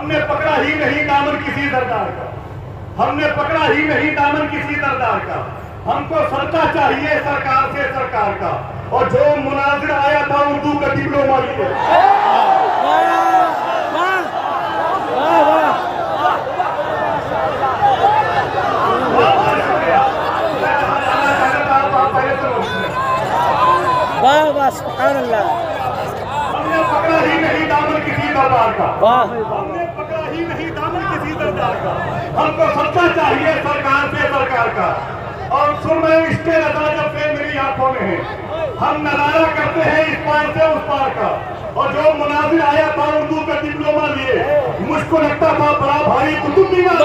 हमने पकड़ा ही नहीं दामन किसी सरदार का, हमने पकड़ा ही नहीं दामन किसी सरदार का। हमको सदका चाहिए सरकार से सरकार का। और जो मुनाजिर आया था उर्दू का डिप्लोमा लिए, हमने पकड़ा ही नहीं दामन किसी दरबार का, हमने पकड़ा ही नहीं दामन किसी दरबार का। हमको सच्चा चाहिए सरकार से सरकार का। और सुरमे इसके रजा जब से मेरी आंखों में है, हम नजारा करते हैं इस पार से उस पार का। और जो मुनाजिर आया था उर्दू का डिप्लोमा लिए, मुझको लगता था बड़ा भारी कुतुब मीनार।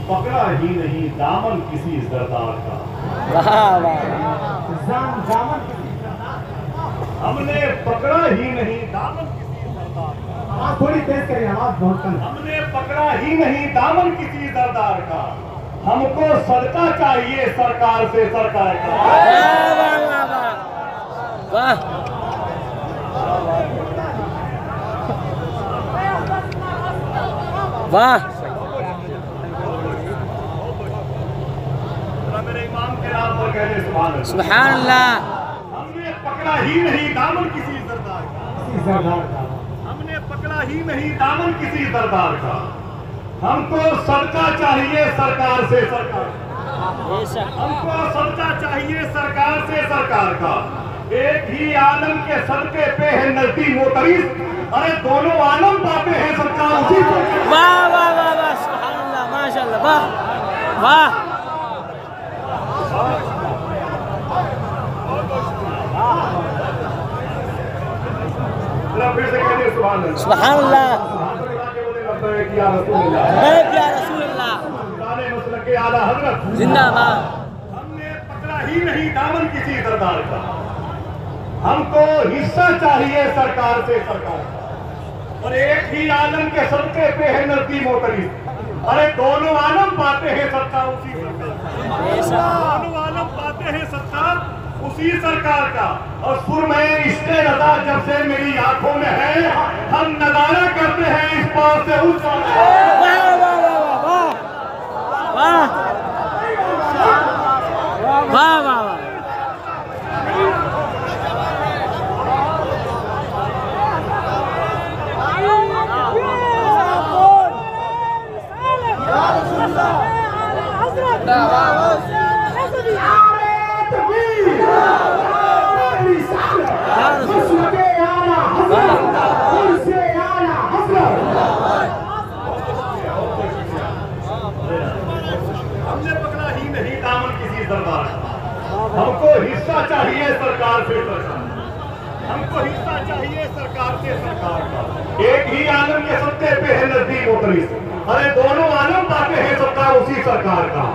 पकड़ा ही नहीं दामन किसी सरदार का, हमने पकड़ा ही नहीं दामन किसी सरदार का। थोड़ी तेज करिए, आवाज बहुत कम। हमने पकड़ा ही नहीं दामन किसी सरदार का। हमको सदका चाहिए सरकार से सरकार का। वाह मेरे इमाम के नाम पर कहने सुभान अल्लाह। हमने पकड़ा ही नहीं दामन किसी सरदार का, हमने पकड़ा ही नहीं दामन किसी सरदार का। हमको सदका चाहिए सरकार से सरकार, हमको सदका चाहिए सरकार से सरकार का। एक ही आलम के सदके पे है नजदी मोतरीस, अरे दोनों आलम पाते हैं सरकार उसी पर। वाह वाह वाह वाह सुभान अल्लाह माशाअल्लाह वाह वाह। फिर से कहिए सुभान अल्लाह। सुभान अल्लाह। आला हजरत जिंदाबाद। हमने पकड़ा ही नहीं दामन किसी सरदार का। हमको हिस्सा चाहिए सरकार से सरकार का। और एक ही आलम के सदके पे है नजदी मोतरी, अरे दोनों आलम पाते हैं सत्ता उसी सरकार, दोनों आलम पाते हैं सत्ता उसी सरकार का। और सुर में इश्क़े रज़ा जब से मेरी आंखों में है, हम नजारा करते हैं इस पार से उस पार। वाह वाह वाह। हमने पकड़ा ही नहीं दामन किसी सरदार का। हमको हिस्सा चाहिए सरकार से सरकार, हमको हिस्सा चाहिए सरकार से सरकार का। एक ही आलम के सत्ते पे है नजदीक मोतरी, अरे दोनों आलम पाते हैं सत्ता उसी सरकार का।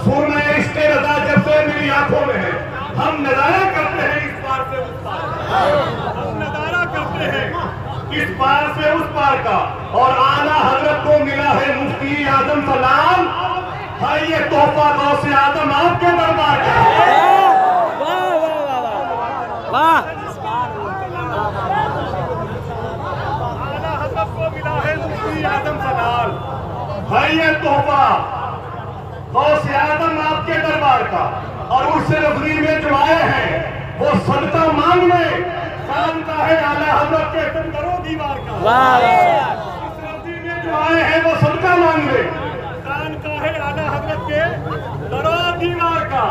सुर में इश्क़े रज़ा जब से मेरी आंखों में है, हम नजारा करते हैं इस पार से उस पार, हम नजारा करते हैं इस पार से उस पार का। और आला हजरत को मिला है मुफ्ती आजम सलाम, है ये तोहफा गौसे आदम आपके दरबार का। वाह आला हजरत को मिला है मुफ्ती आजम सलाम, है ये तोहफा गौसे आदम आपके दरबार का। और उससे नजरी में जो आए हैं वो सदका मांगने, काम का है आला हजरत के संदरो दीवार का। इस नजरी में जो आए हैं वो सदका मांगने, कान का है आला हजरत के दरो दीवार का,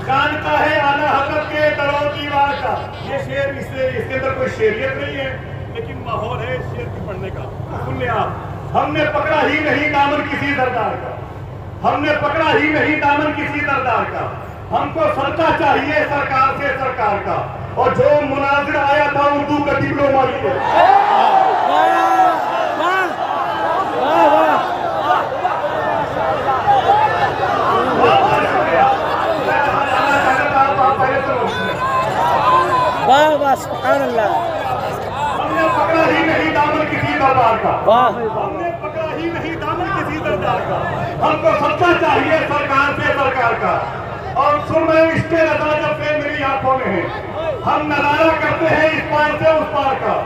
कान का है आला हजरत के दरो दीवार का। ये शेर इसके अंदर कोई शेरियत नहीं है, लेकिन माहौल है शेर की पढ़ने का। सुनिए आप, हमने पकड़ा ही नहीं दामन किसी सरदार का, हमने पकड़ा ही नहीं दामन किसी सरदार का। हमको सदका चाहिए सरकार से सरकार का। और जो मुनाजिर आया था उर्दू का डिप्लोमा लिए, वाह वाह सुभान अल्लाह। हमने पकड़ा ही नहीं दामन किसी दरबार का, वाह हमने पकड़ा ही नहीं दामन किसी दरबार का। हमको सच्चा चाहिए सरकार से सरकार का। और सुरमे इसके रजा जब से मेरी आंखों में है। हम नजारा करते हैं इस पार से उस पार का,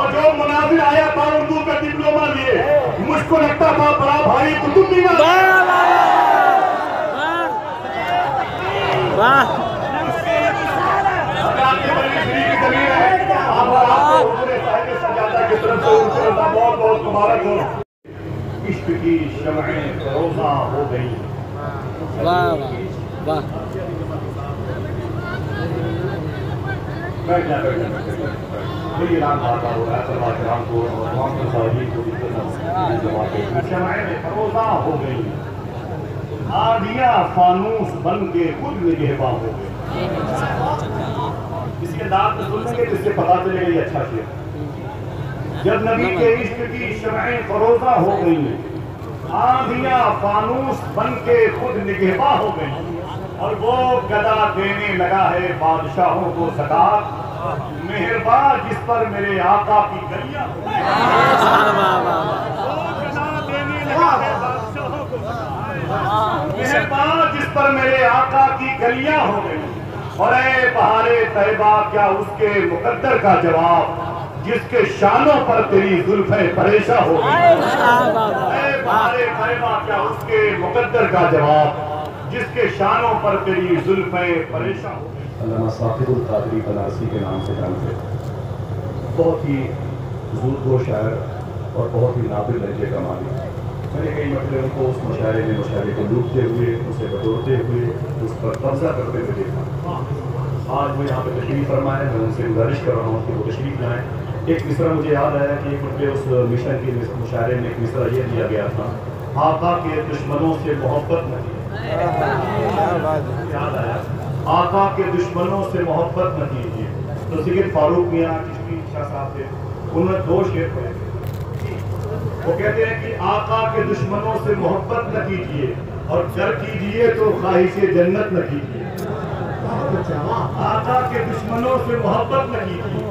और जो मुनाजिर आया था उर्दू का डिप्लोमा लिए, मुझको लगता था बड़ा भारी कुतुब बहुत बहुत मुबारक हो। इश्क की शमएं फरोज़ा हो गई। वाह वाह हो गई। आंधियां फानूस बन के खुद निगहबा हो गई। इसके दांत सुनेंगे जिससे पता चलेगा ये अच्छा शेर। जब नबी के इश्क की शमएं फरोज़ा हो गई, आंधियां फानूस बन के खुद निगहबा हो गई, और वो गदा देने लगा है बादशाहों को सदात, मेहरबान जिस पर मेरे आका की गलियां हो गई। गदा देने लगा है बादशाहों को सदात, मेहरबान जिस पर मेरे आका की गलियां हो गई। और ए बहारे तैयबा क्या उसके मुकद्दर का जवाब, जिसके शानों पर तेरी जुल्फे परेशा हो गई। बहारे तैयबा क्या उसके मुकद्दर का जवाब, जिसके शानों पर तेरी जुल्फे परेशा हो गई। अल्लामा साकिबुल कादरी बनारसी के नाम से जानते, बहुत ही ज़ूरगो शायर और बहुत ही नाबिल लहजे का मालिक। मैंने कई मरतबे उनको उस मुशायरे में मुशायरे को लूटते हुए, उसे बटोरते हुए, उस पर कब्जा करते हुए देखा। आज वो यहाँ पे तशरीफ़ फरमाए, मैं उनसे गुजारिश कर रहा हूँ कि वो तशरीफ़ लाएँ। एक मिसरा मुझे याद आया कि एक मरतबे उस मिशन के मुशायरे में एक मिसरा ये दिया गया था, आका के दुश्मनों से मोहब्बत न कीजिए। याद आया, आका के दुश्मनों से मोहब्बत न कीजिए। तो सैयद फारूक मियां चिश्ती शाह साहब थे, उन्होंने 2 शेर पढ़े। वो कहते हैं कि आका के दुश्मनों से मोहब्बत न कीजिए, और गर कीजिए तो ख्वाहिशे जन्नत न कीजिए। आका के दुश्मनों से मोहब्बत न कीजिए,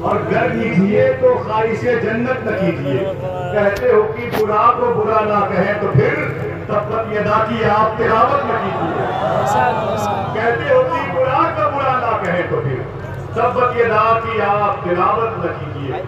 और गर कीजिए तो ख्वाहिशे जन्नत न कीजिए। कहते हो कि बुरा को बुरा ना कहें तो फिर तब्बत यदा की आप तिलावत न कीजिए। कहते हो कि बुरा का बुरा ना कहें तो फिर तब्बत यदा की आप तिलावत न कीजिए।